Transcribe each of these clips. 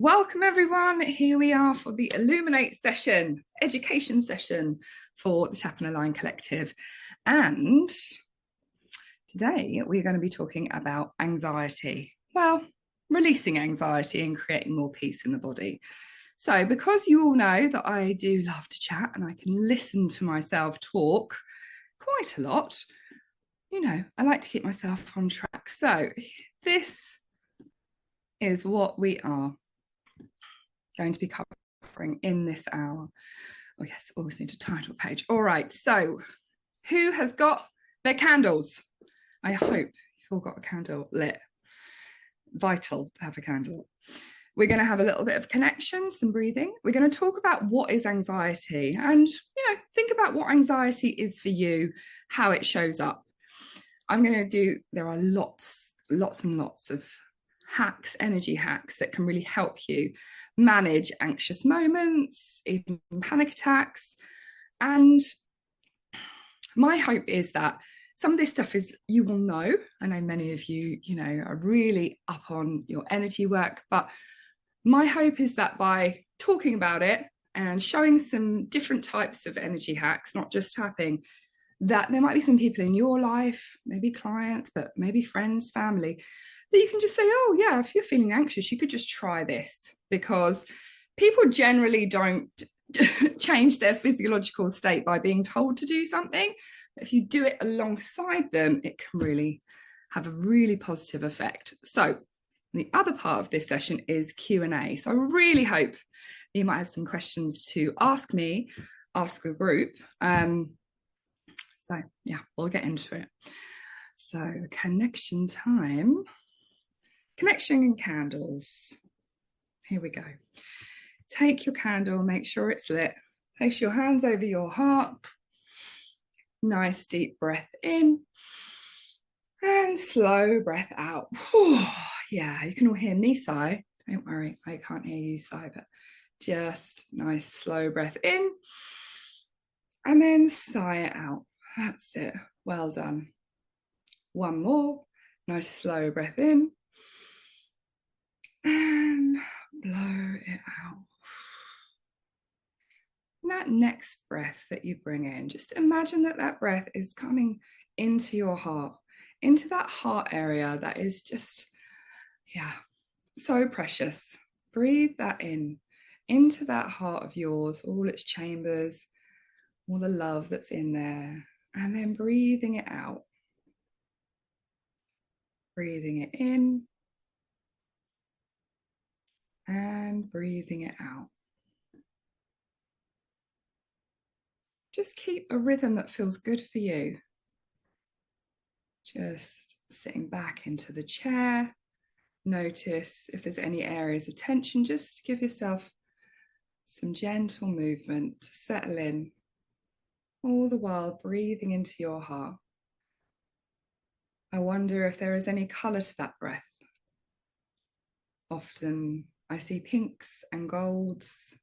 Welcome everyone, here we are for the Illuminate session, education session for the Tap and Align Collective. And today we're going to be talking about anxiety. Well, releasing anxiety and creating more peace in the body. So because you all know that I do love to chat and I can listen to myself talk quite a lot, you know, I like to keep myself on track. So this is what we are going to be covering in this hour. Oh yes, always need a title page. All right, so who has got their candles? I hope you've all got a candle lit. Vital to have a candle. We're going to have a little bit of connection, some breathing. We're going to talk about what is anxiety and, think about what anxiety is for you, how it shows up. There are lots and lots of hacks, energy hacks that can really help you manage anxious moments, even panic attacks. And my hope is that some of this stuff is, you will know. I know many of you, are really up on your energy work, but my hope is that by talking about it and showing some different types of energy hacks, not just tapping, that there might be some people in your life, maybe clients, but maybe friends, family, that you can just say, oh yeah, if you're feeling anxious, you could just try this, because people generally don't change their physiological state by being told to do something. If you do it alongside them, it can really have a really positive effect. So the other part of this session is Q&A. So I really hope you might have some questions to ask me, ask the group. So yeah, we'll get into it. So connection time. Connection and candles. Here we go. Take your candle, make sure it's lit. Place your hands over your heart. Nice deep breath in. And slow breath out. Whew. Yeah, you can all hear me sigh. Don't worry, I can't hear you sigh, but just nice slow breath in. And then sigh it out. That's it. Well done. One more. Nice slow breath in. And blow it out. And that next breath that you bring in, just imagine that breath is coming into your heart, into that heart area that is just, so precious. Breathe that in, into that heart of yours, all its chambers, all the love that's in there, and then breathing it out. Breathing it in and breathing it out. Just keep a rhythm that feels good for you. Just sitting back into the chair. Notice if there's any areas of tension, just give yourself some gentle movement to settle in, all the while breathing into your heart. I wonder if there is any colour to that breath. Often I see pinks and golds.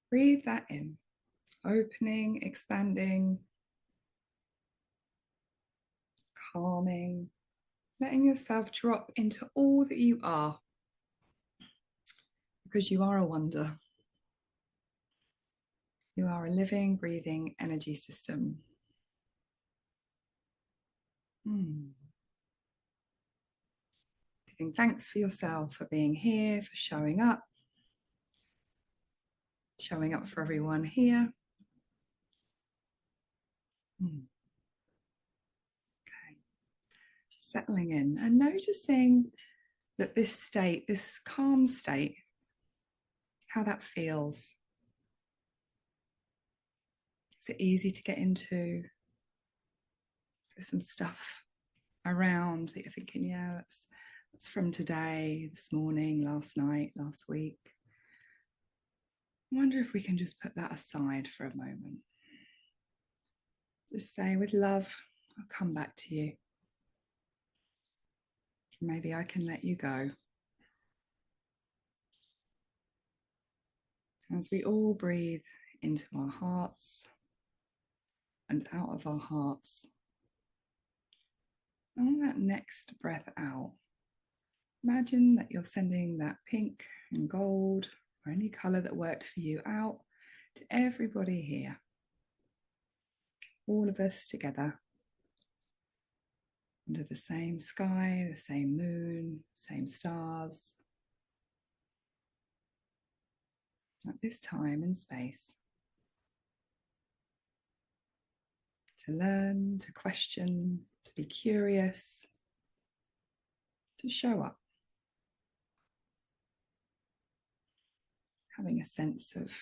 Breathe that in, opening, expanding, calming, letting yourself drop into all that you are, because you are a wonder. You are a living, breathing energy system. Giving thanks for yourself, for being here, for showing up for everyone here. Okay. Settling in and noticing that this state, this calm state, how that feels. Is it easy to get into? There's some stuff around that you're thinking, yeah, that's from today, this morning, last night, last week. I wonder if we can just put that aside for a moment. Just say, with love, I'll come back to you. Maybe I can let you go. As we all breathe into our hearts and out of our hearts. On that next breath out, Imagine that you're sending that pink and gold or any colour that worked for you out to everybody here. All of us together under the same sky, the same moon, same stars. At this time in space. To learn, to question, to be curious, to show up. Having a sense of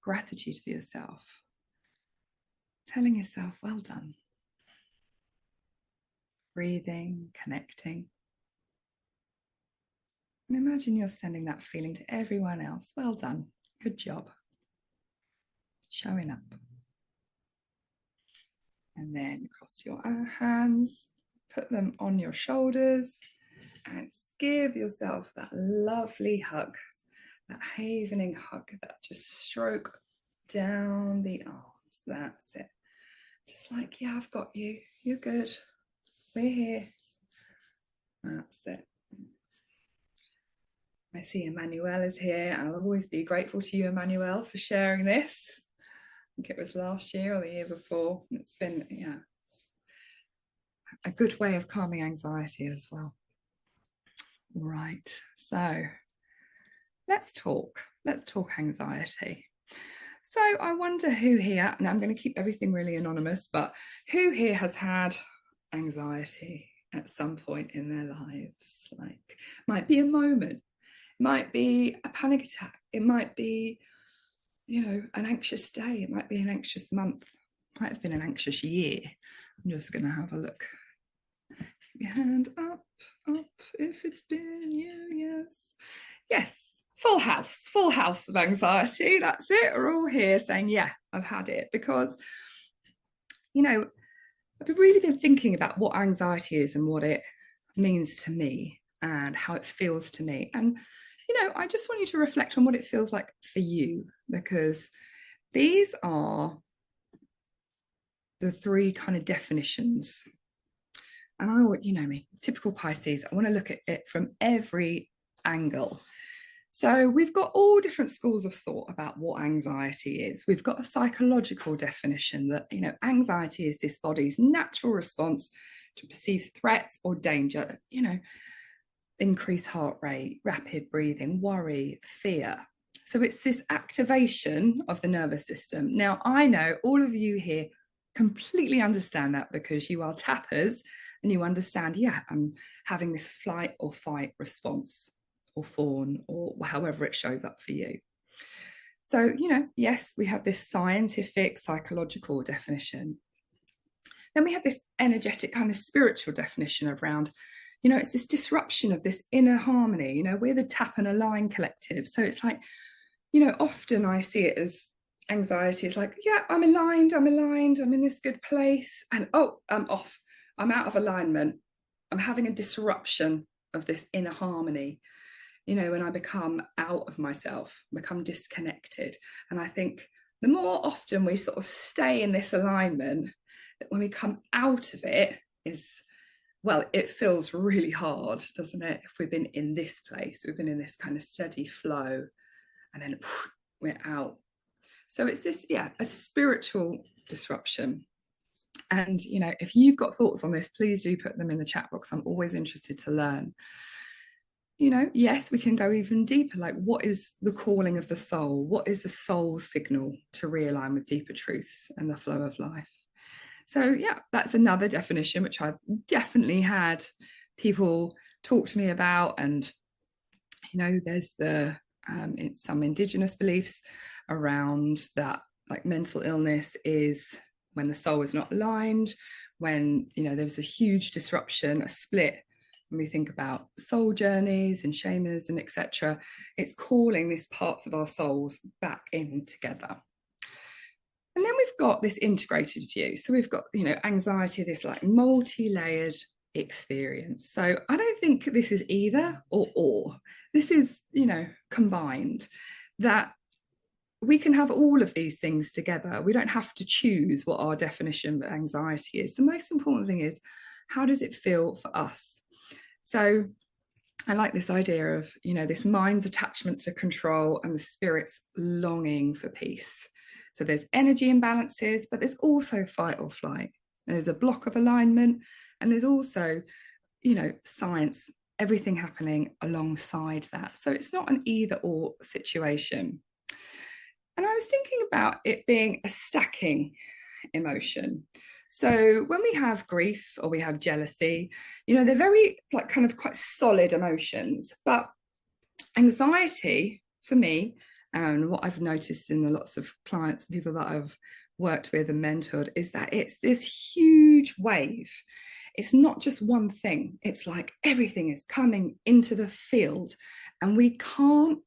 gratitude for yourself. Telling yourself, well done. Breathing, connecting. And imagine you're sending that feeling to everyone else. Well done. Good job. Showing up. And then cross your hands, put them on your shoulders, and just give yourself that lovely hug, that havening hug, that just stroke down the arms. That's it. Just like, yeah, I've got you. You're good. We're here. That's it. I see Emmanuel is here. I'll always be grateful to you, Emmanuel, for sharing this. I think it was last year or the year before. It's been, yeah, a good way of calming anxiety as well. Right, so let's talk anxiety. So I wonder who here, and I'm going to keep everything really anonymous, but who here has had anxiety at some point in their lives? Like, might be a moment, might be a panic attack, it might be, you know, an anxious day, it might be an anxious month, it might have been an anxious year. I'm just going to have a look. Keep your hand up if it's been you. Yes, full house of anxiety. That's it. We're all here saying, yeah, I've had it. Because, you know, I've really been thinking about what anxiety is and what it means to me and how it feels to me. And, you know, I just want you to reflect on what it feels like for you, because these are the three kind of definitions. And I, you know me, typical Pisces, I want to look at it from every angle. So we've got all different schools of thought about what anxiety is. We've got a psychological definition that, you know, anxiety is this body's natural response to perceived threats or danger, you know, increased heart rate, rapid breathing, worry, fear. So it's this activation of the nervous system. Now, I know all of you here completely understand that because you are tappers and you understand, yeah, I'm having this flight or fight response, or fawn, or however it shows up for you. So, you know, yes, we have this scientific, psychological definition. Then we have this energetic kind of spiritual definition around, you know, it's this disruption of this inner harmony. You know, we're the Tap and Align collective. So it's like, you know, often I see it as anxiety is like, yeah, I'm aligned, I'm in this good place. And oh, I'm off, I'm out of alignment. I'm having a disruption of this inner harmony. You know, when I become out of myself, become disconnected. And I think the more often we sort of stay in this alignment, that when we come out of it is, well, it feels really hard, doesn't it? If we've been in this place, we've been in this kind of steady flow, and then we're out. So it's this, yeah, a spiritual disruption. And, you know, if you've got thoughts on this, please do put them in the chat box. I'm always interested to learn. You know, yes, we can go even deeper. Like, what is the calling of the soul? What is the soul signal to realign with deeper truths and the flow of life? So, yeah, that's another definition, which I've definitely had people talk to me about. And, you know, there's the some indigenous beliefs around that, like mental illness is when the soul is not aligned, when, you know, there's a huge disruption, a split. When we think about soul journeys and shamanism, etc., it's calling these parts of our souls back in together. And then we've got this integrated view. So we've got, you know, anxiety, this like multi-layered experience. So I don't think this is either or. This is, you know, combined, that we can have all of these things together. We don't have to choose what our definition of anxiety is. The most important thing is, how does it feel for us? So I like this idea of, this mind's attachment to control and the spirit's longing for peace. So there's energy imbalances, but there's also fight or flight. There's a block of alignment, and there's also, science, everything happening alongside that. So it's not an either or situation. And I was thinking about it being a stacking emotion. So when we have grief or we have jealousy, they're very kind of quite solid emotions. But anxiety, for me, and what I've noticed in the lots of clients and people that I've worked with and mentored, is that it's this huge wave. It's not just one thing. It's like everything is coming into the field and we can't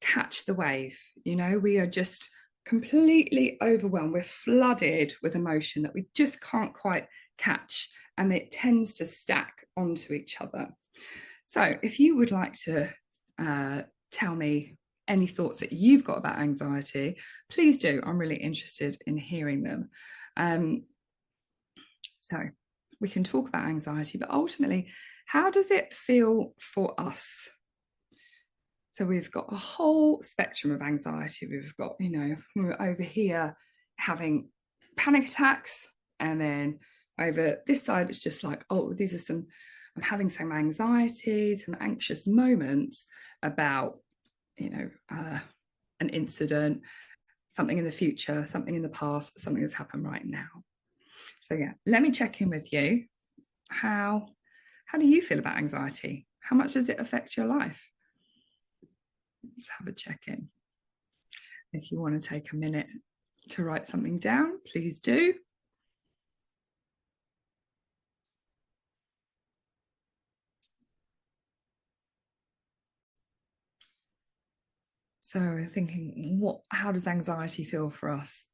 catch the wave. We are just completely overwhelmed. We're flooded with emotion that we just can't quite catch, and it tends to stack onto each other. So if you would like to tell me any thoughts that you've got about anxiety, please do. I'm really interested in hearing them. So we can talk about anxiety, but ultimately, how does it feel for us? So we've got a whole spectrum of anxiety. We've got, over here having panic attacks, and then over this side, it's just like, oh, I'm having some anxiety, some anxious moments about, an incident, something in the future, something in the past, something that's happened right now. So yeah, let me check in with you. How do you feel about anxiety? How much does it affect your life? Let's have a check-in. If you want to take a minute to write something down, please do. So thinking, how does anxiety feel for us?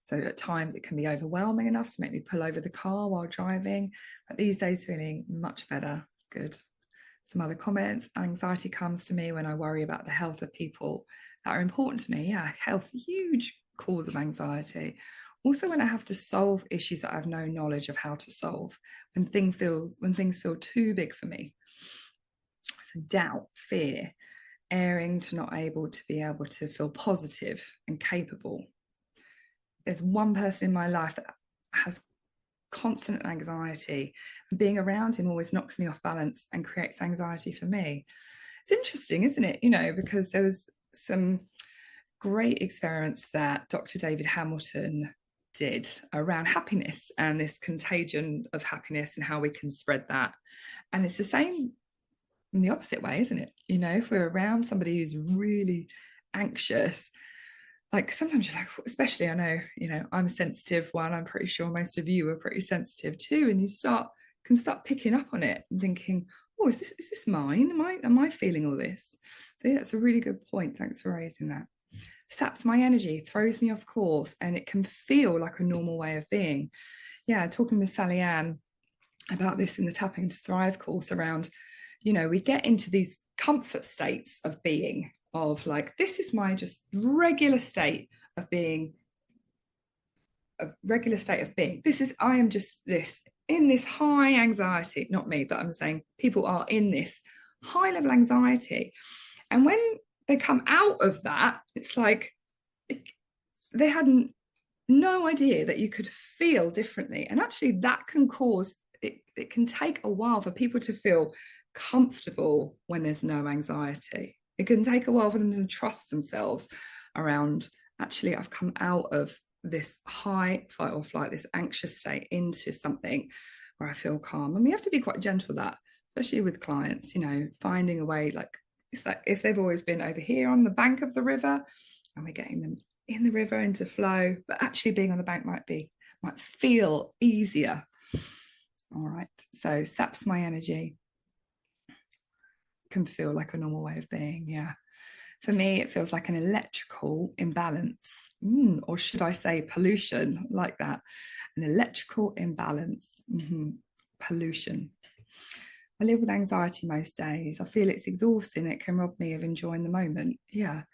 So at times it can be overwhelming enough to make me pull over the car while driving, but these days feeling much better. Good. Some other comments. Anxiety comes to me when I worry about the health of people that are important to me. Yeah, health, huge cause of anxiety. Also when I have to solve issues that I have no knowledge of how to solve, when things feel too big for me. So doubt, fear, erring to not able to feel positive and capable. There's one person in my life that has constant anxiety, and being around him always knocks me off balance and creates anxiety for me. It's interesting, isn't it? Because there was some great experiments that Dr. David Hamilton did around happiness and this contagion of happiness and how we can spread that. And it's the same in the opposite way, isn't it? If we're around somebody who's really anxious, like sometimes you're like, especially I know, I'm a sensitive one. I'm pretty sure most of you are pretty sensitive too. And you can start picking up on it and thinking, oh, is this mine? Am I feeling all this? So yeah, that's a really good point. Thanks for raising that. Saps my energy, throws me off course, and it can feel like a normal way of being. Yeah, talking with Sally Ann about this in the Tapping to Thrive course around, we get into these comfort states of being, of like, this is my just regular state of being, I am just this, in this high anxiety, not me, but I'm saying people are in this high level anxiety. And when they come out of that, it's like they had no idea that you could feel differently. And actually that can cause, it can take a while for people to feel comfortable when there's no anxiety. It can take a while for them to trust themselves around, actually, I've come out of this high fight or flight, this anxious state, into something where I feel calm. And we have to be quite gentle with that, especially with clients, finding a way, like, it's like if they've always been over here on the bank of the river and we're getting them in the river into flow, but actually being on the bank might feel easier. All right, so saps my energy, can feel like a normal way of being. Yeah, for me it feels like an electrical imbalance, or should I say pollution, like that, an electrical imbalance. Pollution. I live with anxiety most days. I feel it's exhausting. It can rob me of enjoying the moment. Yeah,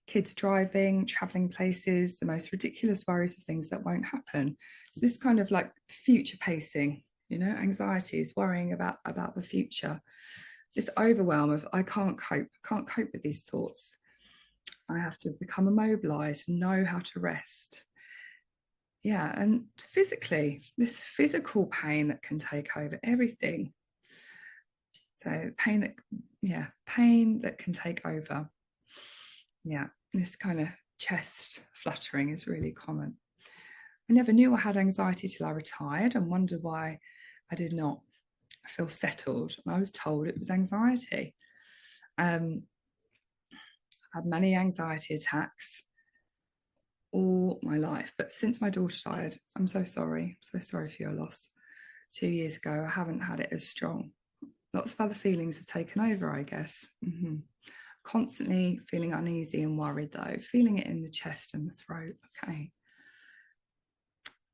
kids driving, traveling places, the most ridiculous worries of things that won't happen. So this kind of like future pacing, anxiety is worrying about the future. this overwhelm of I can't cope with these thoughts. I have to become immobilized, know how to rest. Yeah, and physically, this physical pain that can take over everything. So pain that can take over. Yeah, this kind of chest fluttering is really common. I never knew I had anxiety till I retired and wondered why I did not feel settled. And I was told it was anxiety. I've had many anxiety attacks all my life, but since my daughter died, I'm so sorry. I'm so sorry for your loss. 2 years ago, I haven't had it as strong. Lots of other feelings have taken over, I guess. Constantly feeling uneasy and worried though, feeling it in the chest and the throat. Okay.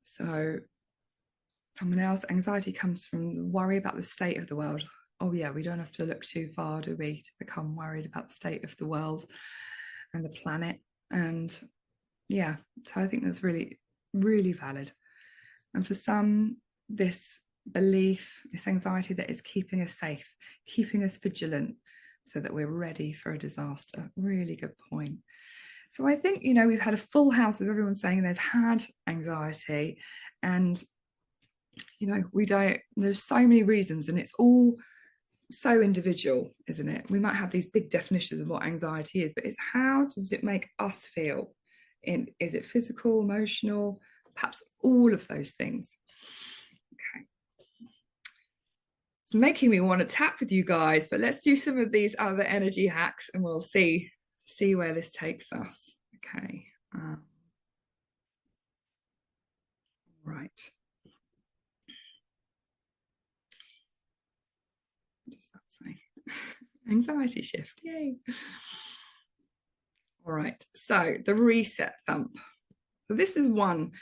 So someone else, anxiety comes from the worry about the state of the world. Oh yeah, we don't have to look too far, do we, to become worried about the state of the world and the planet. And yeah, so I think that's really, really valid. And for some, this belief, this anxiety that is keeping us safe, keeping us vigilant so that we're ready for a disaster. Really good point. So I think, we've had a full house of everyone saying they've had anxiety, and, there's so many reasons, and it's all so individual, isn't it? We might have these big definitions of what anxiety is, but it's how does it make us feel? Is it physical, emotional, perhaps all of those things? Okay. It's making me want to tap with you guys, but let's do some of these other energy hacks and we'll see where this takes us. Okay. Right. What does that say? Anxiety shift. Yay. All right. So the reset thump. So this is one.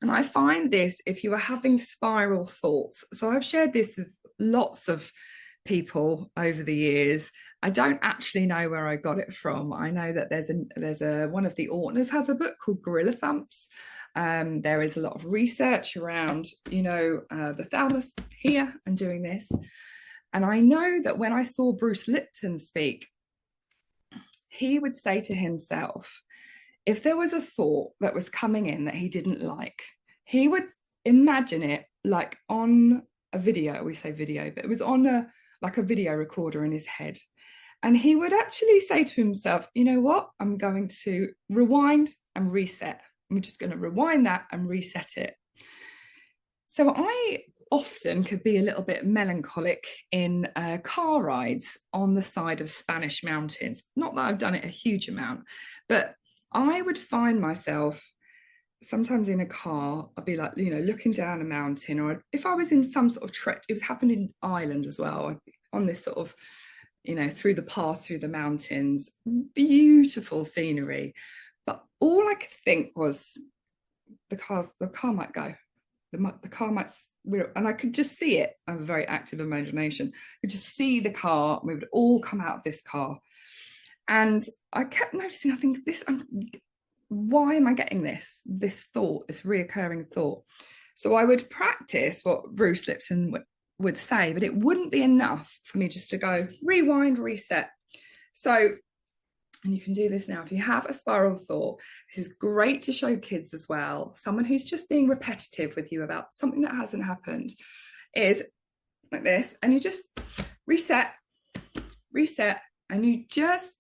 And I find this if you are having spiral thoughts. So I've shared this with lots of people over the years. I don't actually know where I got it from. I know that there's a one of the authors has a book called Gorilla Thumps. There is a lot of research around, the thalamus here and doing this. And I know that when I saw Bruce Lipton speak, he would say to himself, if there was a thought that was coming in that he didn't like, he would imagine it like on a video. We say video, but it was on a video recorder in his head. And he would actually say to himself, you know what? I'm going to rewind and reset. I'm just going to rewind that and reset it. So I often could be a little bit melancholic in car rides on the side of Spanish mountains. Not that I've done it a huge amount, but I would find myself sometimes in a car, I'd be like, looking down a mountain, or if I was in some sort of trek, it was happening in Ireland as well, I'd be on this sort of, through the pass, through the mountains, beautiful scenery. But all I could think was the car might go. The car might, and I could just see it. I have a very active imagination. I could just see the car. We would all come out of this car. And I kept noticing, I think why am I getting this thought, this reoccurring thought? So I would practice what Bruce Lipton would say, but it wouldn't be enough for me just to go rewind, reset. So, and you can do this now. If you have a spiral thought, this is great to show kids as well. Someone who's just being repetitive with you about something that hasn't happened is like this, and you just reset, and you just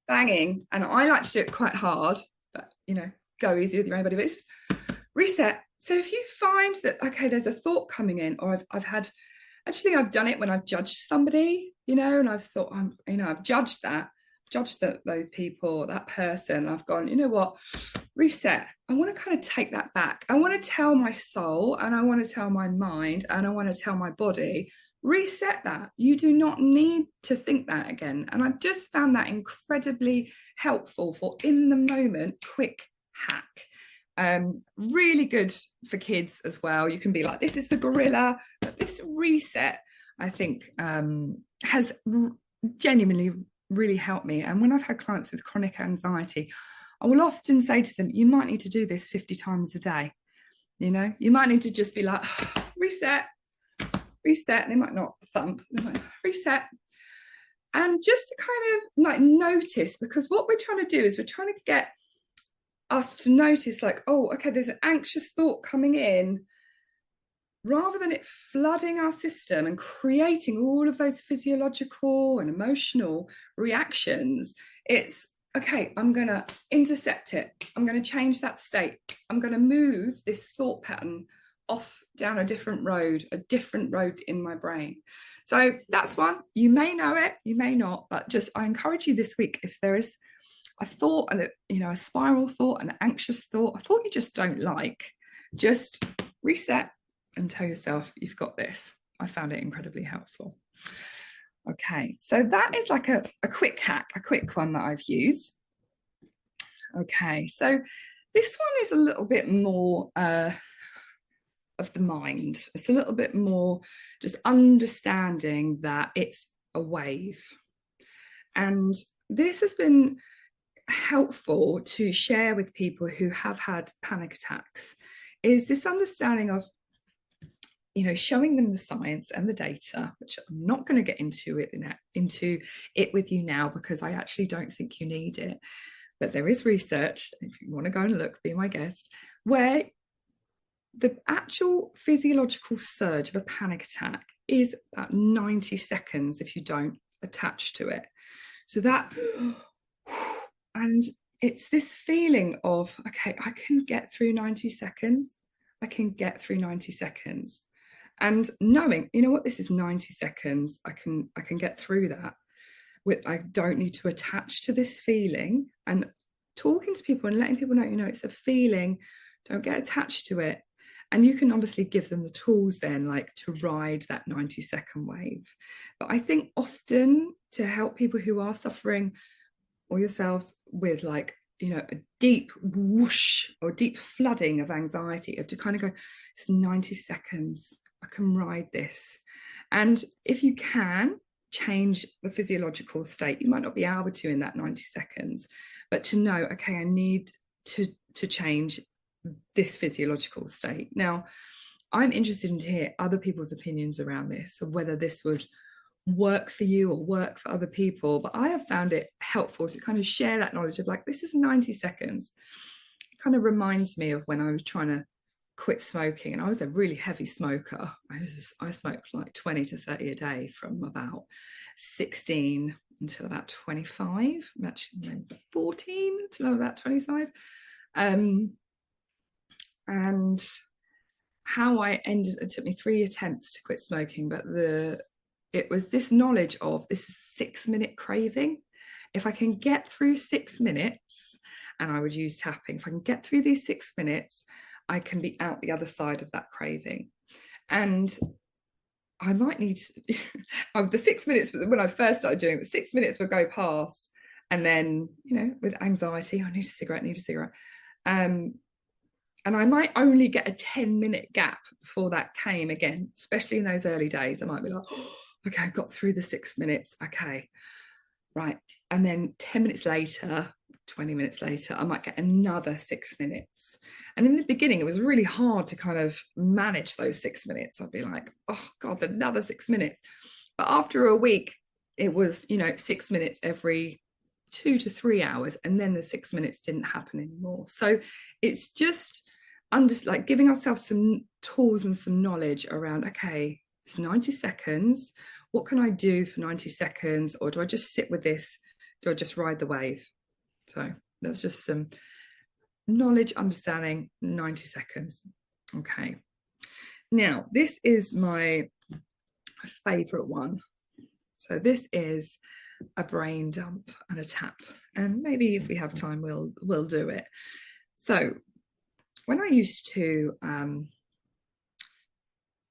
banging. And I like to do it quite hard, but go easy with your own body, but it's just reset. So if you find that, okay, there's a thought coming in, or I've done it when I've judged somebody, and I've thought, I've judged those people, that person. I've gone, you know what, reset. I want to kind of take that back. I want to tell my soul, and I want to tell my mind, and I want to tell my body, reset that. You do not need to think that again. And I've just found that incredibly helpful for in the moment, quick hack. Really good for kids as well. You can be like, this is the gorilla, but this reset, I think, has genuinely really helped me. And when I've had clients with chronic anxiety, I will often say to them, you might need to do this 50 times a day. You might need to just be like, reset, reset, and they might not thump, they might reset. And just to kind of like notice, because what we're trying to do is we're trying to get us to notice like, oh, okay, there's an anxious thought coming in, rather than it flooding our system and creating all of those physiological and emotional reactions. It's, okay, I'm going to intercept it. I'm going to change that state. I'm going to move this thought pattern off down a different road in my brain. So that's one. You may know it, you may not, but just I encourage you this week, if there is a thought and a spiral thought, an anxious thought, a thought you just don't like, just reset and tell yourself you've got this. I found it incredibly helpful. Okay, so that is like a quick hack, a quick one that I've used. Okay, so this one is a little bit more of the mind. It's a little bit more just understanding that it's a wave. And this has been helpful to share with people who have had panic attacks, is this understanding of, showing them the science and the data, which I'm not going to get into it with you now, because I actually don't think you need it. But there is research, if you want to go and look, be my guest, where the actual physiological surge of a panic attack is about 90 seconds if you don't attach to it. So that, and it's this feeling of, okay, I can get through 90 seconds. I can get through 90 seconds. And knowing, you know what, this is 90 seconds. I can get through that. I don't need to attach to this feeling, and talking to people and letting people know, it's a feeling. Don't get attached to it. And you can obviously give them the tools then, like to ride that 90-second wave. But I think often to help people who are suffering, or yourselves, with like, a deep whoosh or deep flooding of anxiety, of to kind of go, it's 90 seconds. I can ride this. And if you can change the physiological state, you might not be able to in that 90 seconds, but to know, okay, I need to change this physiological state. Now, I'm interested to hear other people's opinions around this, of whether this would work for you or work for other people. But I have found it helpful to kind of share that knowledge of like, this is 90 seconds. It kind of reminds me of when I was trying to quit smoking, and I was a really heavy smoker. I smoked like 20 to 30 a day from about 16 until about 25, actually 14 until about 25. And how I ended, it took me 3 attempts to quit smoking, but it was this knowledge of, this is a 6-minute craving. If I can get through 6 minutes, and I would use tapping, if I can get through these 6 minutes, I can be out the other side of that craving. And I might need the 6 minutes, when I first started doing it, the 6 minutes would go past, and then, with anxiety, I need a cigarette. And I might only get a 10-minute gap before that came again, especially in those early days. I might be like, oh, okay, I got through the 6 minutes. Okay, right. And then 10 minutes later, 20 minutes later, I might get another 6 minutes. And in the beginning, it was really hard to kind of manage those 6 minutes. I'd be like, oh God, another 6 minutes. But after a week, it was, 6 minutes every 2 to 3 hours. And then the 6 minutes didn't happen anymore. So it's just like giving ourselves some tools and some knowledge around, okay, it's 90 seconds. What can I do for 90 seconds? Or do I just sit with this? Do I just ride the wave? So that's just some knowledge, understanding, 90 seconds. Okay. Now, this is my favorite one. So this is a brain dump and a tap. And maybe if we have time, we'll do it. So when I used to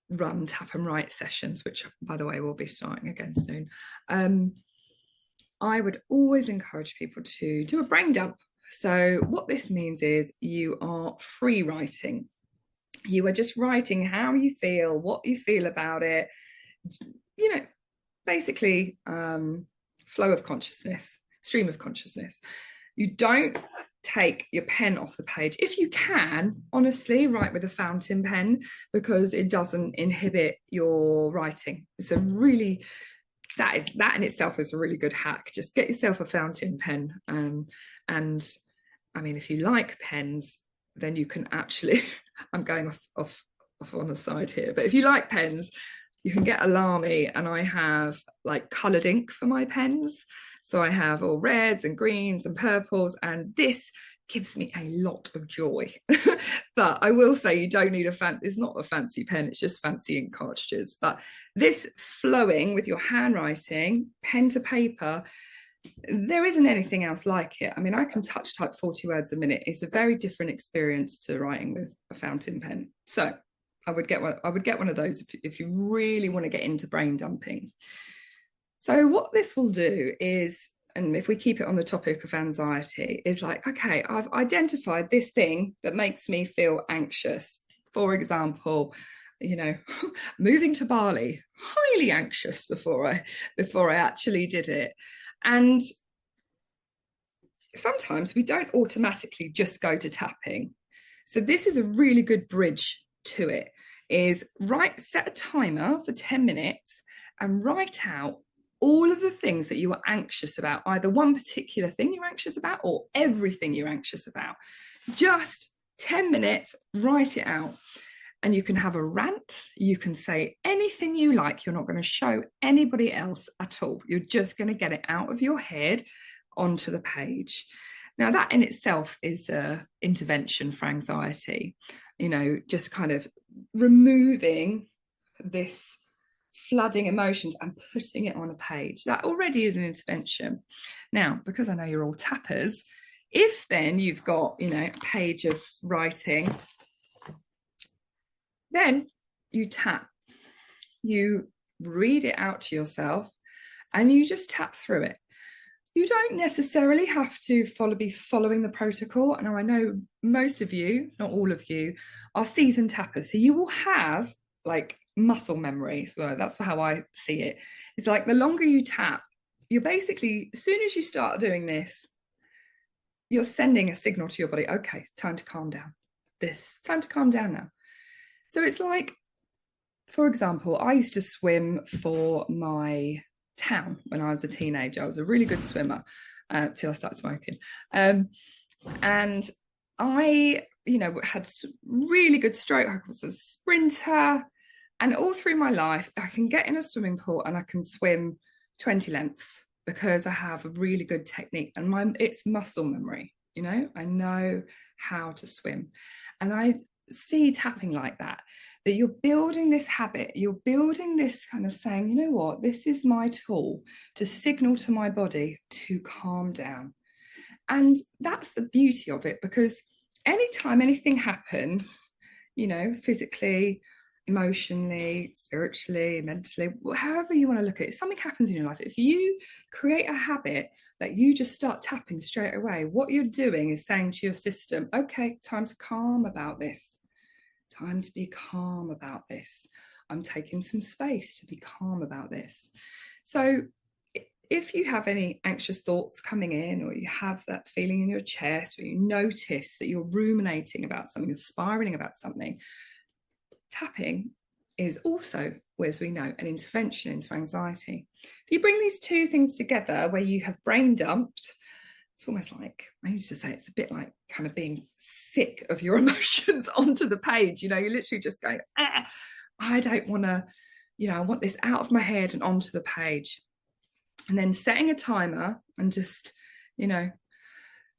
run tap and write sessions, which by the way, we'll be starting again soon, I would always encourage people to do a brain dump. So what this means is you are free writing. You are just writing how you feel, what you feel about it, basically flow of consciousness, stream of consciousness. You don't take your pen off the page. If you can, honestly, write with a fountain pen, because it doesn't inhibit your writing. It's a really, that in itself is a really good hack. Just get yourself a fountain pen. And I mean, if you like pens, then you can actually, I'm going off on the side here, but if you like pens, you can get a Lamy, and I have like coloured ink for my pens. So I have all reds and greens and purples, and this gives me a lot of joy. But I will say, you don't need it's not a fancy pen, it's just fancy ink cartridges. But this flowing with your handwriting, pen to paper, there isn't anything else like it. I mean, I can touch type 40 words a minute. It's a very different experience to writing with a fountain pen. So I would get one of those if you really want to get into brain dumping. So what this will do is, and if we keep it on the topic of anxiety, is like, okay, I've identified this thing that makes me feel anxious. For example, you know, moving to Bali, highly anxious before I actually did it. And sometimes we don't automatically just go to tapping. So this is a really good bridge to it, is set a timer for 10 minutes and write out all of the things that you are anxious about, either one particular thing you're anxious about or everything you're anxious about. Just 10 minutes, write it out. And you can have a rant, you can say anything you like. You're not going to show anybody else at all. You're just going to get it out of your head onto the page. Now, that in itself is an intervention for anxiety, you know, just kind of removing this flooding emotions and putting it on a page. That already is an intervention. Now, because I know you're all tappers, if then you've got, you know, a page of writing, then you tap, you read it out to yourself, and you just tap through it. You don't necessarily have to be following the protocol. And I know most of you, not all of you, are seasoned tappers. So you will have like muscle memory. So that's how I see it. It's like the longer you tap, you're basically, as soon as you start doing this, you're sending a signal to your body, okay, time to calm down. Time to calm down now. So it's like, for example, I used to swim for my town when I was a teenager. I was a really good swimmer till I started smoking. And I, you know, had really good stroke. I was a sprinter. And all through my life, I can get in a swimming pool and I can swim 20 lengths because I have a really good technique. And it's muscle memory, you know, I know how to swim. And I see tapping like that you're building this habit, you're building this kind of saying, you know what, this is my tool to signal to my body to calm down. And that's the beauty of it, because anytime anything happens, you know, physically, emotionally, spiritually, mentally, however you want to look at it, something happens in your life. If you create a habit that you just start tapping straight away, what you're doing is saying to your system, okay, time to calm about this. Time to be calm about this. I'm taking some space to be calm about this. So if you have any anxious thoughts coming in, or you have that feeling in your chest, or you notice that you're ruminating about something, you're spiraling about something, tapping is also, as we know, an intervention into anxiety. If you bring these two things together, where you have brain dumped, it's almost like, I used to say, it's a bit like kind of being sick of your emotions onto the page. You know, you're literally just going, I don't want to, you know, I want this out of my head and onto the page. And then setting a timer and just, you know,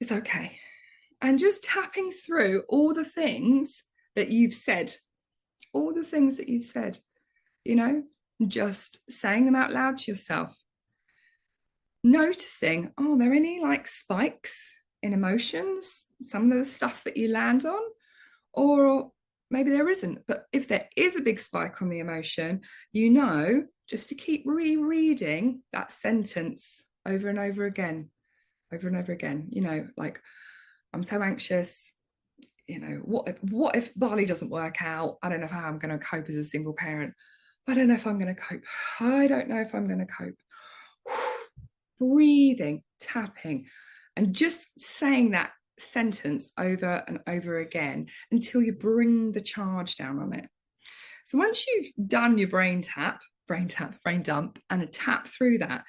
it's okay. And just tapping through all the things that you've said, you know, just saying them out loud to yourself. Noticing, are there any like spikes in emotions, some of the stuff that you land on, or maybe there isn't. But if there is a big spike on the emotion, you know, just to keep rereading that sentence over and over again, you know, like, I'm so anxious, you know, what if Bali doesn't work out? I don't know how I'm going to cope as a single parent. I don't know if I'm going to cope. I don't know if I'm going to cope. Breathing, tapping, and just saying that sentence over and over again until you bring the charge down on it. So once you've done your brain dump, and a tap through that,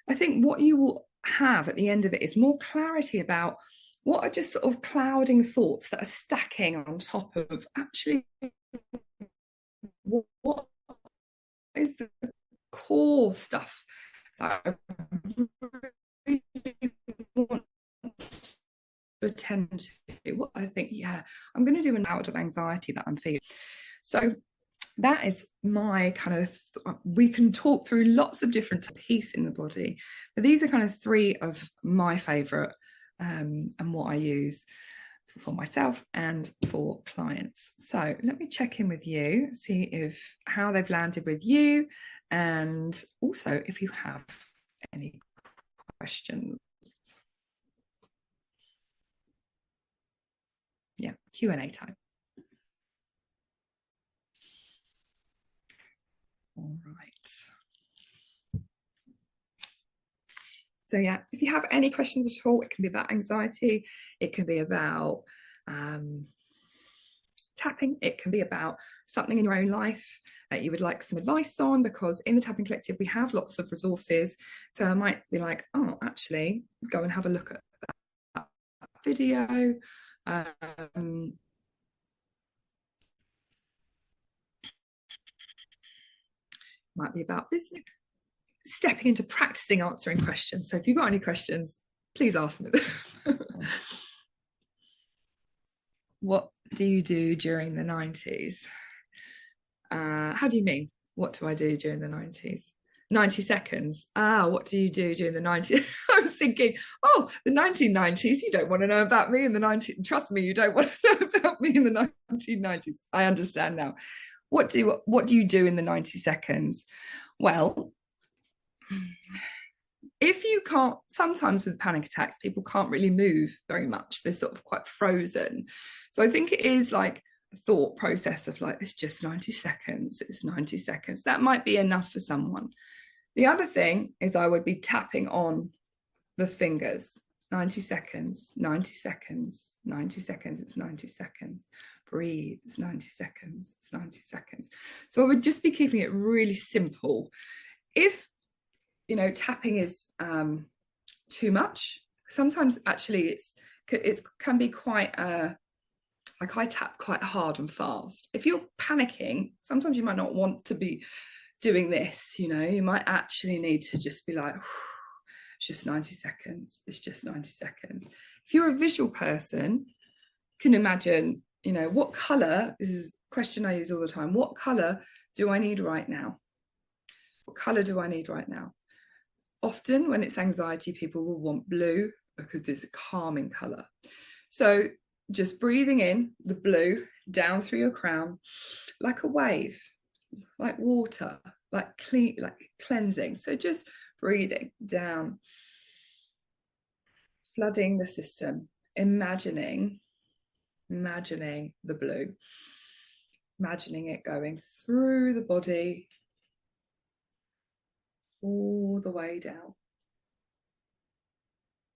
I think what you will have at the end of it is more clarity about what are just sort of clouding thoughts that are stacking on top of actually what is the core stuff that I really want to attend to. What I think, I'm going to do an out of anxiety that I'm feeling. So that is my kind of, we can talk through lots of different pieces in the body, but these are kind of three of my favorite and what I use for myself and for clients. So let me check in with you, see if how they've landed with you, and also if you have any questions. Yeah, Q&A time. All right. So yeah, if you have any questions at all, it can be about anxiety, it can be about tapping, it can be about something in your own life that you would like some advice on, because in the Tapping Collective we have lots of resources. So I might be like, oh, actually go and have a look at that video. Might be about business, stepping into practicing answering questions. So if you've got any questions, please ask me. What do you do during the 90s? How do you mean? What do I do during the 90s? 90 seconds. What do you do during the 90s? I was thinking, oh, the 1990s, you don't want to know about me in the 90s. Trust me, you don't want to know about me in the 1990s. I understand now. What do you do in the 90 seconds? Well, if you can't, sometimes with panic attacks, people can't really move very much. They're sort of quite frozen. So I think it is like a thought process of like, it's just 90 seconds, it's 90 seconds. That might be enough for someone. The other thing is I would be tapping on the fingers. 90 seconds, 90 seconds, 90 seconds, it's 90 seconds. Breathe, it's 90 seconds, it's 90 seconds. So I would just be keeping it really simple. If, you know, tapping is too much, sometimes actually it can be quite, like I tap quite hard and fast. If you're panicking, sometimes you might not want to be doing this, you know, you might actually need to just be like, it's just 90 seconds, it's just 90 seconds. If you're a visual person, you can imagine, you know, what color, this is a question I use all the time, what color do I need right now? What color do I need right now? Often when it's anxiety, people will want blue because it's a calming color. So just breathing in the blue down through your crown, like a wave, like water, like clean, like cleansing. So just breathing down, flooding the system, imagining the blue, imagining it going through the body all the way down.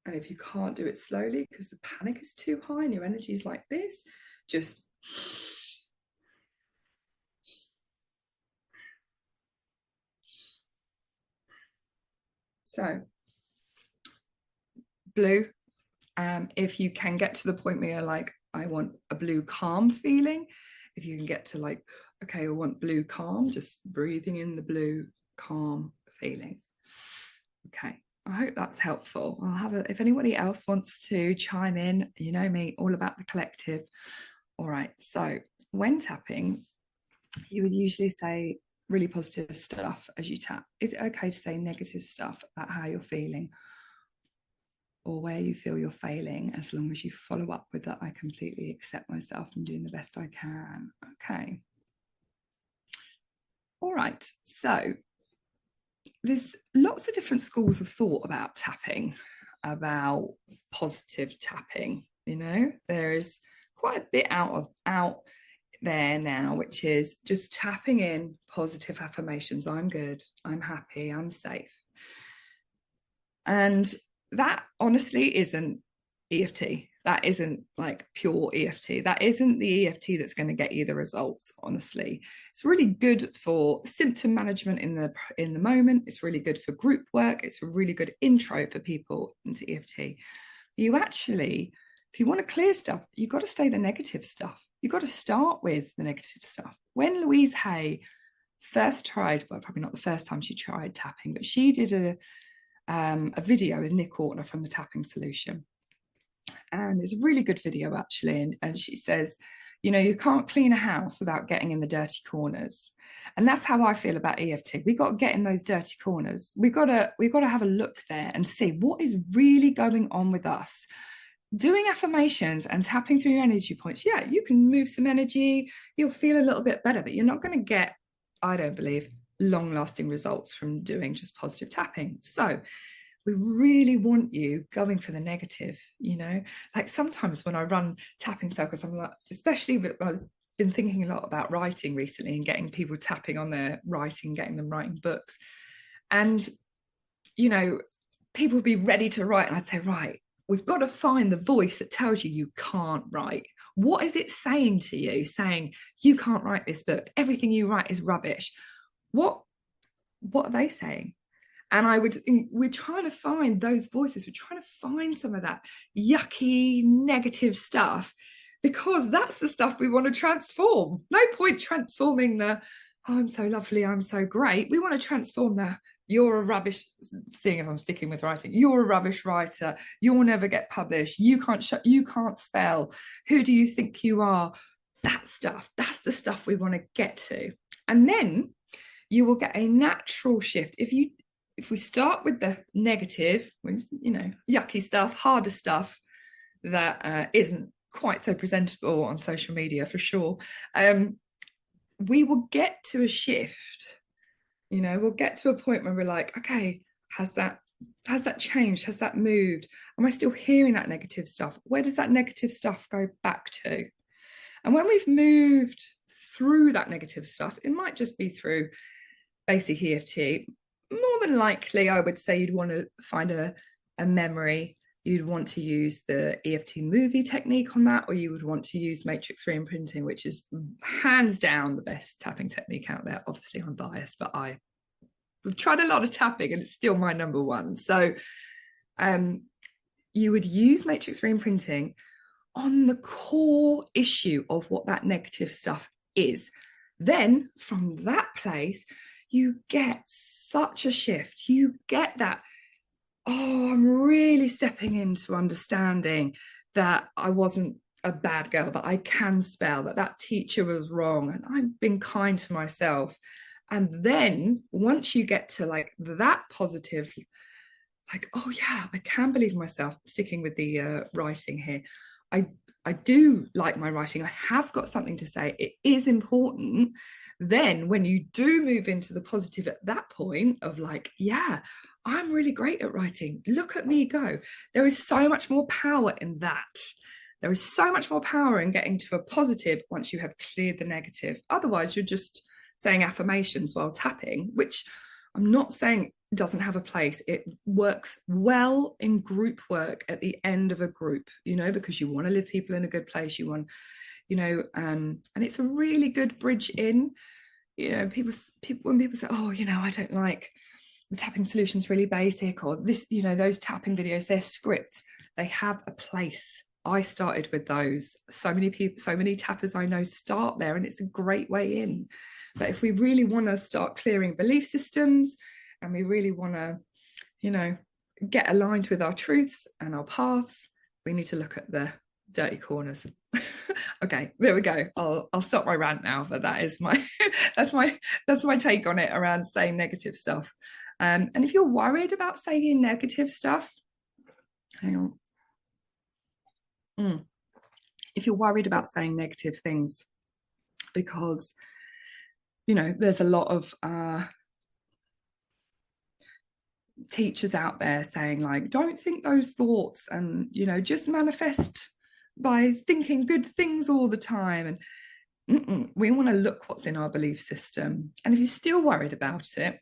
And if you can't do it slowly because the panic is too high and your energy is like this, just so blue. If you can get to the point where you're like, I want a blue calm feeling, if you can get to like, okay, I want blue calm, just breathing in the blue calm feeling. Okay, I hope that's helpful. I'll have if anybody else wants to chime in, you know me, all about the collective. All right, so when tapping, you would usually say really positive stuff as you tap. Is it okay to say negative stuff about how you're feeling or where you feel you're failing, as long as you follow up with that? I completely accept myself and doing the best I can. Okay. All right, so there's lots of different schools of thought about tapping, about positive tapping. You know, there is quite a bit out there now, which is just tapping in positive affirmations. I'm good, I'm happy, I'm safe. And that honestly isn't EFT. that isn't like pure EFT. That isn't the EFT that's going to get you the results, honestly. It's really good for symptom management in the moment. It's really good for group work. It's a really good intro for people into EFT. You actually, if you want to clear stuff, you've got to stay the negative stuff. You've got to start with the negative stuff. When Louise Hay first tried, well, probably not the first time she tried tapping, but she did a video with Nick Ortner from the Tapping Solution. And it's a really good video, actually. And she says, you know, you can't clean a house without getting in the dirty corners. And that's how I feel about EFT. We got to get in those dirty corners. We got to have a look there and see what is really going on with us. Doing affirmations and tapping through your energy points, yeah, you can move some energy, you'll feel a little bit better, but you're not going to get, I don't believe, long-lasting results from doing just positive tapping. So we really want you going for the negative, you know. Like sometimes when I run tapping circles, I'm like, especially I've been thinking a lot about writing recently and getting people tapping on their writing, getting them writing books. And, you know, people would be ready to write. And I'd say, right, we've got to find the voice that tells you you can't write. What is it saying to you? Saying you can't write this book. Everything you write is rubbish. What are they saying? And we're trying to find those voices. We're trying to find some of that yucky, negative stuff, because that's the stuff we want to transform. No point transforming the, oh, I'm so lovely, I'm so great. We want to transform the, you're a rubbish, seeing as I'm sticking with writing, you're a rubbish writer, you'll never get published, you can't spell, who do you think you are? That stuff, that's the stuff we want to get to. And then you will get a natural shift. If we start with the negative, you know, yucky stuff, harder stuff that isn't quite so presentable on social media for sure, we will get to a shift. You know, we'll get to a point where we're like, okay, has that changed? Has that moved? Am I still hearing that negative stuff? Where does that negative stuff go back to? And when we've moved through that negative stuff, it might just be through basic EFT. More than likely, I would say you'd want to find a memory. You'd want to use the EFT movie technique on that, or you would want to use matrix re-imprinting, which is hands down the best tapping technique out there. Obviously, I'm biased, but we've tried a lot of tapping and it's still my number one. So you would use matrix re-imprinting on the core issue of what that negative stuff is. Then from that place, you get such a shift. You get that, oh, I'm really stepping into understanding that I wasn't a bad girl, that I can spell, that teacher was wrong, and I've been kind to myself. And then once you get to like that positive, like, oh yeah, I can believe myself, sticking with the writing here. I do like my writing. I have got something to say. It is important. Then when you do move into the positive at that point of like, yeah, I'm really great at writing. Look at me go. There is so much more power in that. There is so much more power in getting to a positive once you have cleared the negative. Otherwise, you're just saying affirmations while tapping, which I'm not saying doesn't have a place. It works well in group work at the end of a group, you know, because you want to live people in a good place. You want, you know, and it's a really good bridge in, you know, people when people say, oh, you know, I don't like the tapping solution's really basic, or this, you know, those tapping videos, they're scripts. They have a place. I started with those. So many people, so many tappers I know start there, and it's a great way in. But if we really want to start clearing belief systems, and we really want to, you know, get aligned with our truths and our paths, we need to look at the dirty corners. Okay, there we go. I'll stop my rant now, but that is my that's my take on it around saying negative stuff. And if you're worried about saying negative stuff, hang on. If you're worried about saying negative things, because, you know, there's a lot of teachers out there saying like, don't think those thoughts, and, you know, just manifest by thinking good things all the time. And we want to look what's in our belief system. And if you're still worried about it,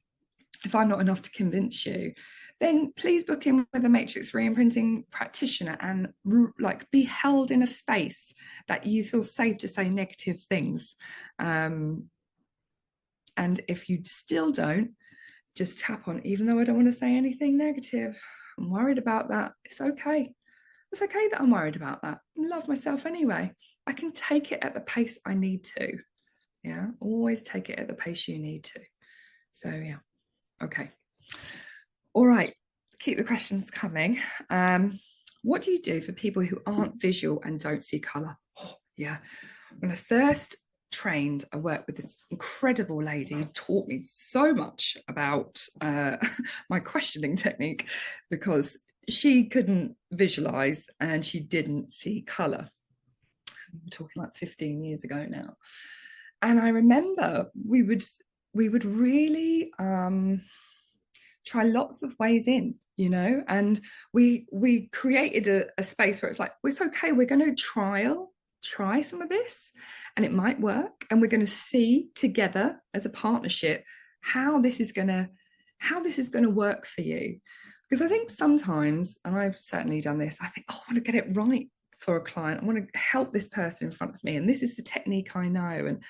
if I'm not enough to convince you, then please book in with a matrix re-imprinting practitioner and like be held in a space that you feel safe to say negative things. And if you still don't, just tap on, even though I don't want to say anything negative, I'm worried about that. It's okay. It's okay that I'm worried about that. I love myself anyway. I can take it at the pace I need to. Yeah, always take it at the pace you need to. So yeah, okay. All right, keep the questions coming. What do you do for people who aren't visual and don't see colour? Oh, yeah, when I first trained, I worked with this incredible lady who taught me so much about my questioning technique, because she couldn't visualize and she didn't see colour. I'm talking like 15 years ago now. And I remember we would really try lots of ways in, you know, and we created a space where it's like, it's okay, we're going to try some of this and it might work, and we're going to see together as a partnership how this is going to work for you. Because I think sometimes, and I've certainly done this, I think, oh, I want to get it right for a client, I want to help this person in front of me, and this is the technique I know. And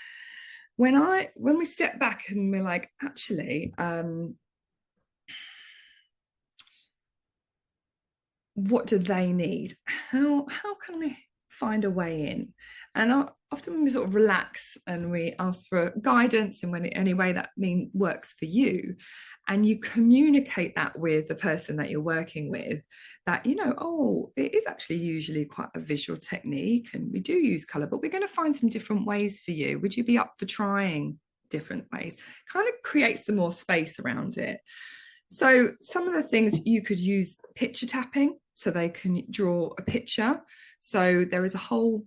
when we step back and we're like, actually, what do they need? How can I find a way in? And often we sort of relax and we ask for guidance in any way that works for you, and you communicate that with the person that you're working with, that, you know, oh, it is actually usually quite a visual technique and we do use color, but we're going to find some different ways for you. Would you be up for trying different ways? Kind of create some more space around it. So some of the things, you could use picture tapping, so they can draw a picture. So there is a whole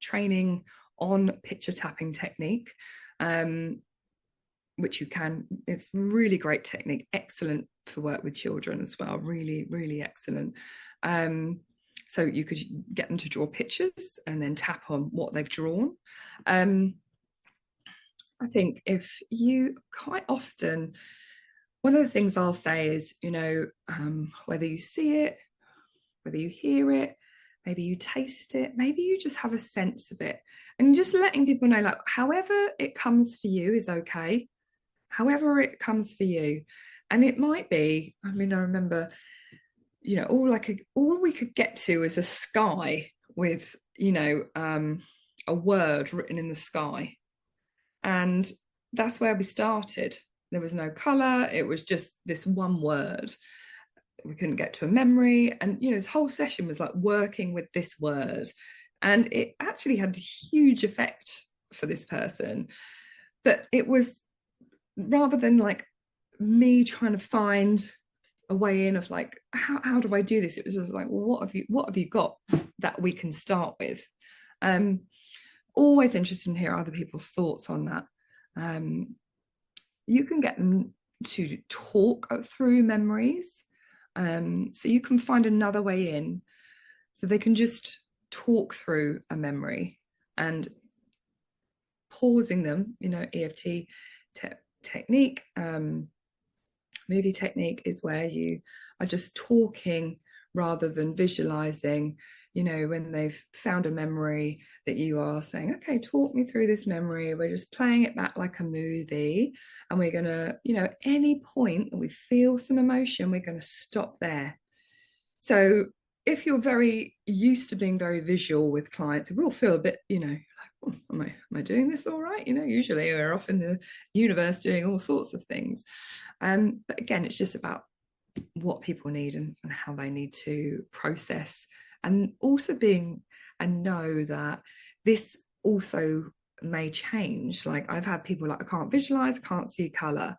training on picture tapping technique, which it's really great technique, excellent for work with children as well, really, really excellent. So you could get them to draw pictures and then tap on what they've drawn. I think if you quite often, one of the things I'll say is, you know, whether you see it, whether you hear it, maybe you taste it, maybe you just have a sense of it, and just letting people know, like, however it comes for you is okay, however it comes for you. And it might be, I mean, I remember, you know, all we could get to is a sky with, you know, a word written in the sky. And that's where we started. There was no color. It was just this one word. We couldn't get to a memory. And, you know, this whole session was like working with this word. And it actually had a huge effect for this person. But it was, rather than like me trying to find a way in of like, how do I do this? It was just like, well, what have you got that we can start with? Always interested in hearing other people's thoughts on that. You can get them to talk through memories. So you can find another way in, so they can just talk through a memory and pausing them, you know, EFT technique, movie technique is where you are just talking rather than visualizing. You know, when they've found a memory, that you are saying, okay, talk me through this memory. We're just playing it back like a movie. And we're going to, you know, at any point that we feel some emotion, we're going to stop there. So if you're very used to being very visual with clients, it will feel a bit, you know, like, oh, am I doing this all right? You know, usually we're off in the universe doing all sorts of things. But again, it's just about what people need and how they need to process. And also and know that this also may change. Like, I've had people like, I can't visualize, I can't see color.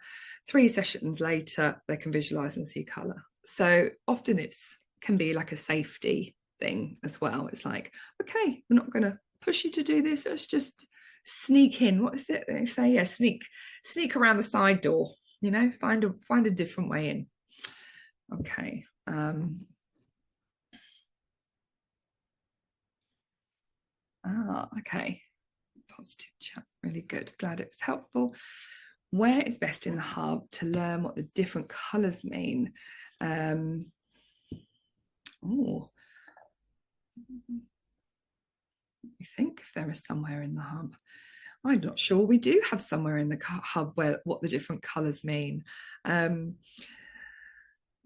3 sessions later, they can visualize and see color. So often can be like a safety thing as well. It's like, okay, we're not going to push you to do this. Let's just sneak in. What is it they say? Yeah, sneak around the side door. You know, find a different way in. Okay. Okay. Positive chat, really good. Glad it was helpful. where is best in the hub to learn what the different colours mean? Oh, I think if there is somewhere in the hub. I'm not sure. We do have somewhere in the hub where what the different colours mean.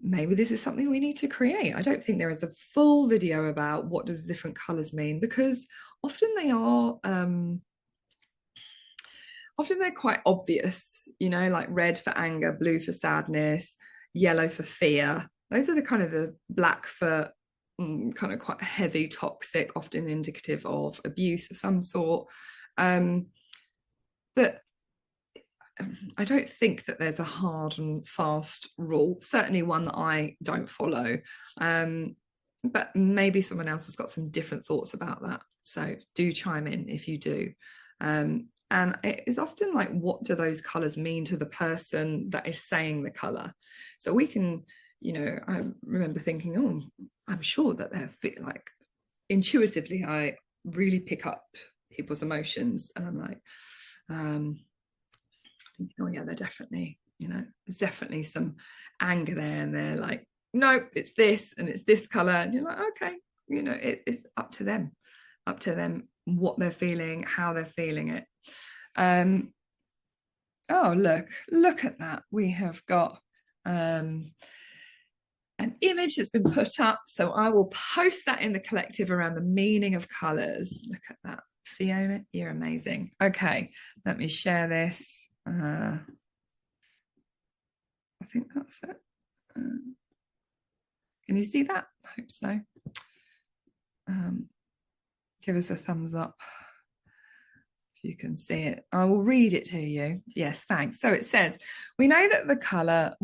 Maybe this is something we need to create. I don't think there is a full video about what do the different colours mean, because often they are often they're quite obvious, you know, like red for anger, blue for sadness, yellow for fear. Those are the kind of the black for kind of quite heavy, toxic, often indicative of abuse of some sort. But I don't think that there's a hard and fast rule, certainly one that I don't follow. But maybe someone else has got some different thoughts about that. So do chime in if you do. And it is often like, what do those colours mean to the person that is saying the colour? So we can, you know, I remember thinking, oh, I'm sure that they're like, intuitively, I really pick up people's emotions. And I'm like, oh yeah, they're definitely, you know, there's definitely some anger there, and they're like, no, it's this and it's this color, and you're like, okay, you know, it's up to them what they're feeling, how they're feeling it. Oh, look at that. We have got an image that's been put up, so I will post that in the collective around the meaning of colors. Look at that, Fiona, you're amazing. Okay, let me share this. I think that's it. Can you see that? I hope so. Give us a thumbs up if you can see it. I will read it to you. Yes, thanks. So it says, we know that color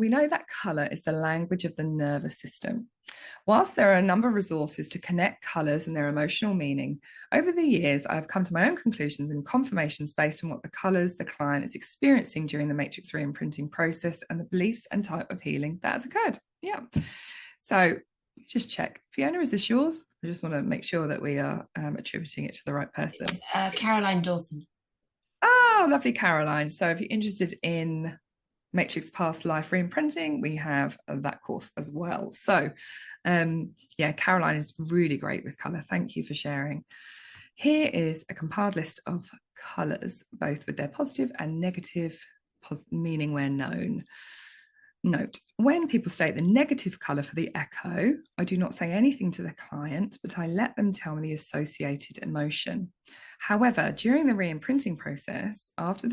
is the language of the nervous system. Whilst there are a number of resources to connect colours and their emotional meaning, over the years, I've come to my own conclusions and confirmations based on what the colours the client is experiencing during the matrix re-imprinting process and the beliefs and type of healing that has occurred. Yeah. So just check. Fiona, is this yours? I just want to make sure that we are attributing it to the right person. Caroline Dawson. Oh, lovely, Caroline. So if you're interested in Matrix Past Life Reimprinting, we have that course as well. So yeah, Caroline is really great with colour. Thank you for sharing. Here is a compiled list of colours, both with their positive and negative meaning where known. Note, when people state the negative colour for the echo, I do not say anything to the client, but I let them tell me the associated emotion. However, during the re-imprinting process, after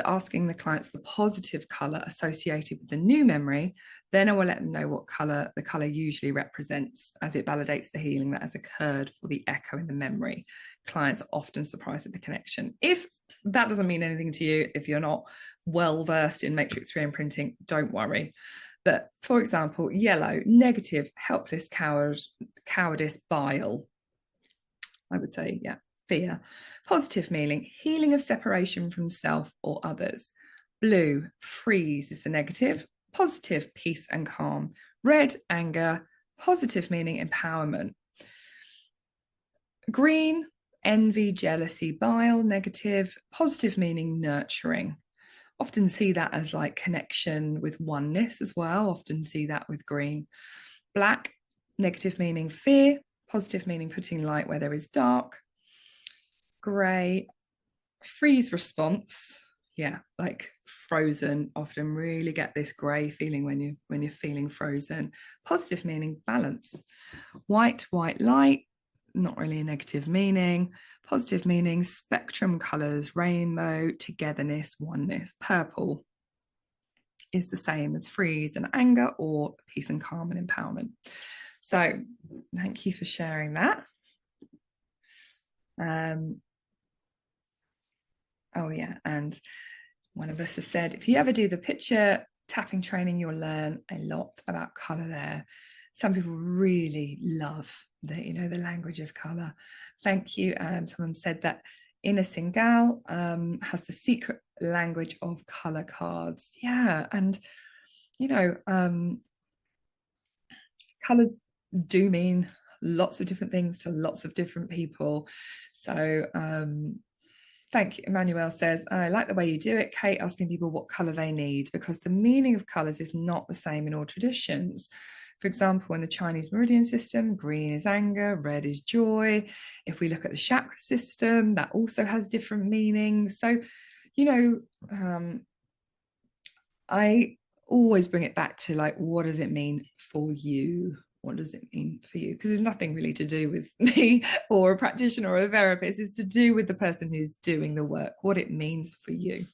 asking the clients the positive colour associated with the new memory, then I will let them know what colour the colour usually represents, as it validates the healing that has occurred for the echo in the memory. Clients are often surprised at the connection. If that doesn't mean anything to you, if you're not well versed in matrix re-imprinting, don't worry. But for example, yellow, negative, helpless, cowardice, bile. I would say, yeah, fear. Positive meaning, healing of separation from self or others. Blue, freeze is the negative. Positive, peace and calm. Red, anger. Positive meaning, empowerment. Green, envy, jealousy, bile, negative. Positive meaning, nurturing. Often see that as like connection with oneness as well. Often see that with green. Black, negative meaning, fear. Positive meaning, putting light where there is dark. Grey, freeze response. Yeah, like frozen. Often really get this grey feeling when you're feeling frozen. Positive meaning, balance. White light, not really a negative meaning. Positive meaning, spectrum colours, rainbow, togetherness, oneness. Purple is the same as freeze and anger, or peace and calm and empowerment. So thank you for sharing that. Oh yeah, and one of us has said, if you ever do the picture tapping training, you'll learn a lot about colour there. Some people really love the language of colour. Thank you. Someone said that Inna Singal has the secret language of colour cards. Yeah, and colours do mean lots of different things to lots of different people. So Thank you. Emmanuel says, I like the way you do it, Kate, asking people what colour they need, because the meaning of colours is not the same in all traditions. For example, in the Chinese meridian system, green is anger, red is joy. If we look at the chakra system, that also has different meanings. So, you know, I always bring it back to like, what does it mean for you? What does it mean for you? Because there's nothing really to do with me or a practitioner or a therapist. It's to do with the person who's doing the work, what it means for you.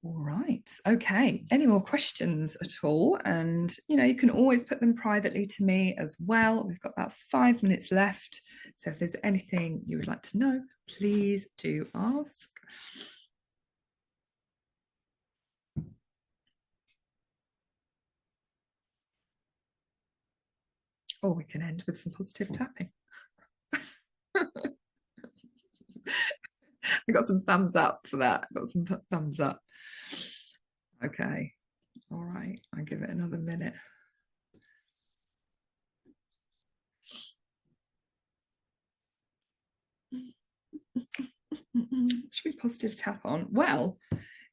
All right. Okay. Any more questions at all? And, you know, you can always put them privately to me as well. We've got about 5 minutes left. So if there's anything you would like to know, please do ask. Or we can end with some positive tapping. I got some thumbs up for that. I got some thumbs up. Okay. All right. I'll give it another minute. Should we positive tap on? Well,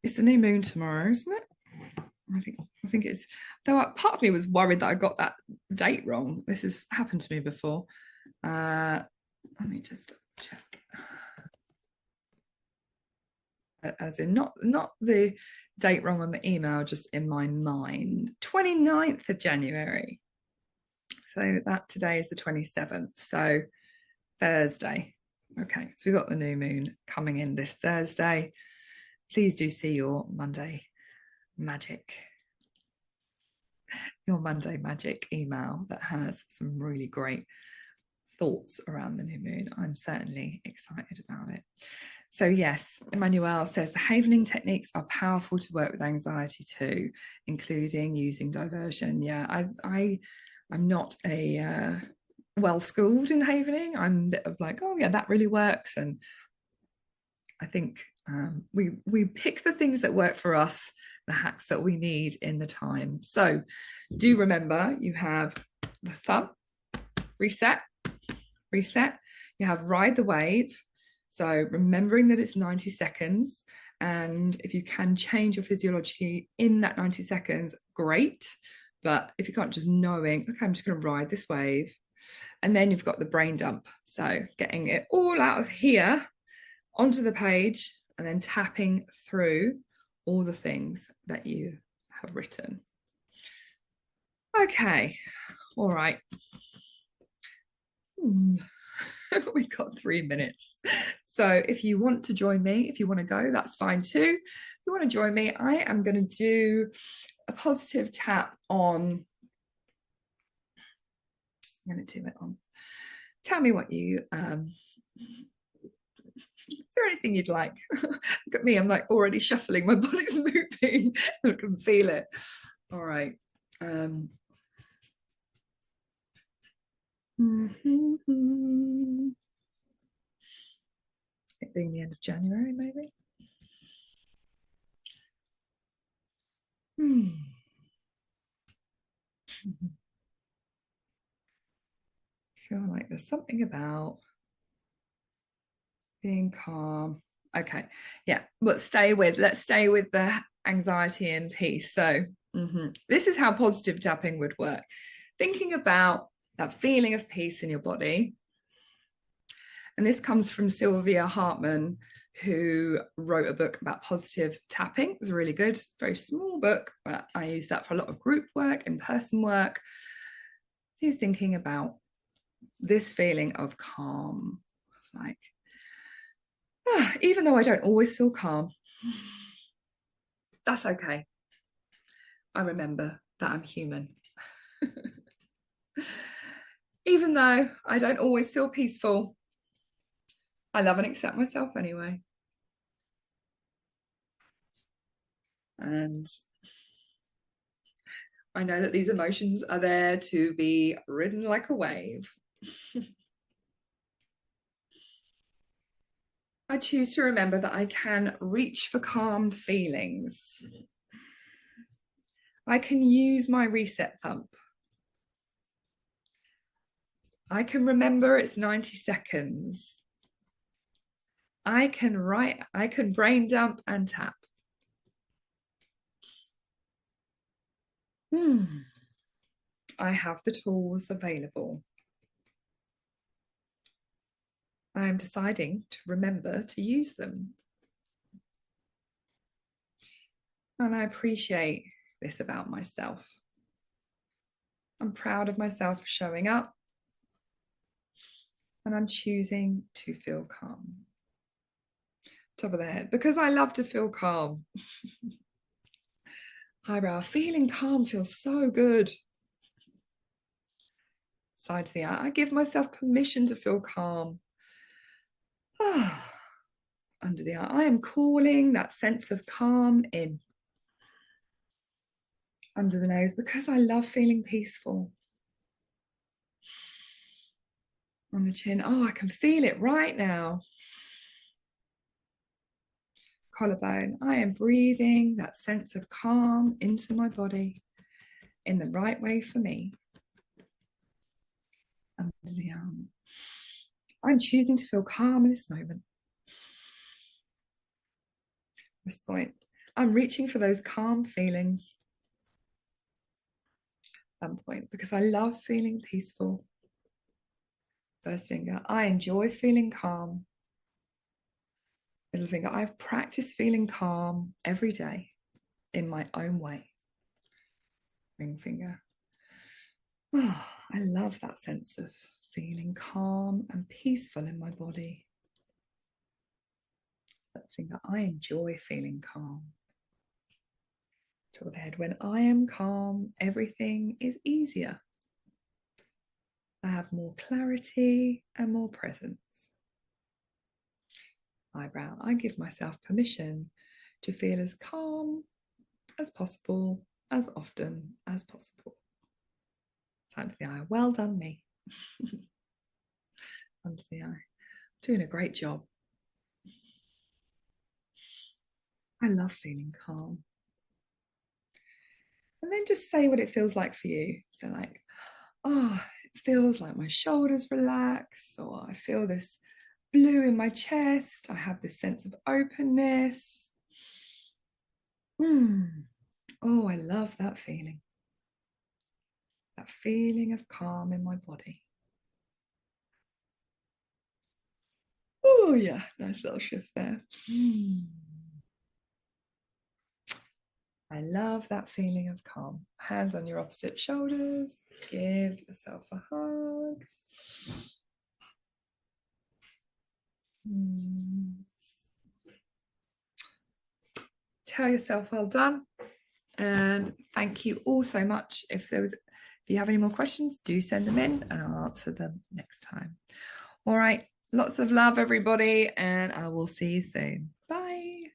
it's the new moon tomorrow, isn't it? I think it's, though part of me was worried that I got that date wrong. This has happened to me before. Let me just check. As in not the date wrong on the email, just in my mind. 29th of January. So that today is the 27th. So Thursday. Okay, so we've got the new moon coming in this Thursday. Please do see your Monday magic email that has some really great thoughts around the new moon. I'm certainly excited about it. So yes, Emmanuel says the havening techniques are powerful to work with anxiety too, including using diversion. Yeah, I'm not a well schooled in havening. I'm a bit of like, oh yeah, that really works. And I think we pick the things that work for us, the hacks that we need in the time. So do remember, you have the thump, reset. You have ride the wave. So remembering that it's 90 seconds. And if you can change your physiology in that 90 seconds, great. But if you can't, just knowing, okay, I'm just going to ride this wave. And then you've got the brain dump. So getting it all out of here onto the page and then tapping through all the things that you have written. Okay, all right. We've got 3 minutes. So if you want to join me, if you want to go, that's fine too. If you want to join me, I am going to do a positive tap on, I'm going to do it on, tell me what you, is there anything you'd like? Look at me, I'm like already shuffling, my body's moving, I can feel it. All right. It being the end of January, maybe. Feel like there's something about being calm. Okay, yeah, but let's stay with the anxiety and peace. So this is how positive tapping would work. Thinking about that feeling of peace in your body. And this comes from Sylvia Hartman, who wrote a book about positive tapping. It was really good, very small book, but I use that for a lot of group work, in-person work. So you're thinking about this feeling of calm, like, even though I don't always feel calm, that's okay. I remember that I'm human. Even though I don't always feel peaceful, I love and accept myself anyway. And I know that these emotions are there to be ridden like a wave. I choose to remember that I can reach for calm feelings. I can use my reset thump. I can remember it's 90 seconds. I can write, I can brain dump and tap. I have the tools available. I am deciding to remember to use them. And I appreciate this about myself. I'm proud of myself for showing up. And I'm choosing to feel calm. Top of the head, because I love to feel calm. Eyebrow, feeling calm feels so good. Side to the eye, I give myself permission to feel calm. Under the eye, I am calling that sense of calm in. Under the nose, because I love feeling peaceful. On the chin, oh, I can feel it right now. Collarbone, I am breathing that sense of calm into my body in the right way for me. Under the arm, I'm choosing to feel calm in this moment. Wrist point, I'm reaching for those calm feelings. Thumb point, because I love feeling peaceful. First finger, I enjoy feeling calm. Middle finger, I've practiced feeling calm every day in my own way. Ring finger, oh, I love that sense of feeling calm and peaceful in my body. That finger, I enjoy feeling calm. Top of the head, when I am calm, everything is easier. I have more clarity and more presence. Eyebrow, I give myself permission to feel as calm as possible, as often as possible. Side of the eye, well done me. Under the eye, doing a great job. I love feeling calm. And then just say what it feels like for you. So like, oh, it feels like my shoulders relax, or I feel this blue in my chest. I have this sense of openness. Oh, I love that feeling. That feeling of calm in my body. Oh yeah, nice little shift there. I love that feeling of calm. Hands on your opposite shoulders. Give yourself a hug. Tell yourself well done. And thank you all so much. If you have any more questions, do send them in and I'll answer them next time. All right. Lots of love, everybody, and I will see you soon. Bye.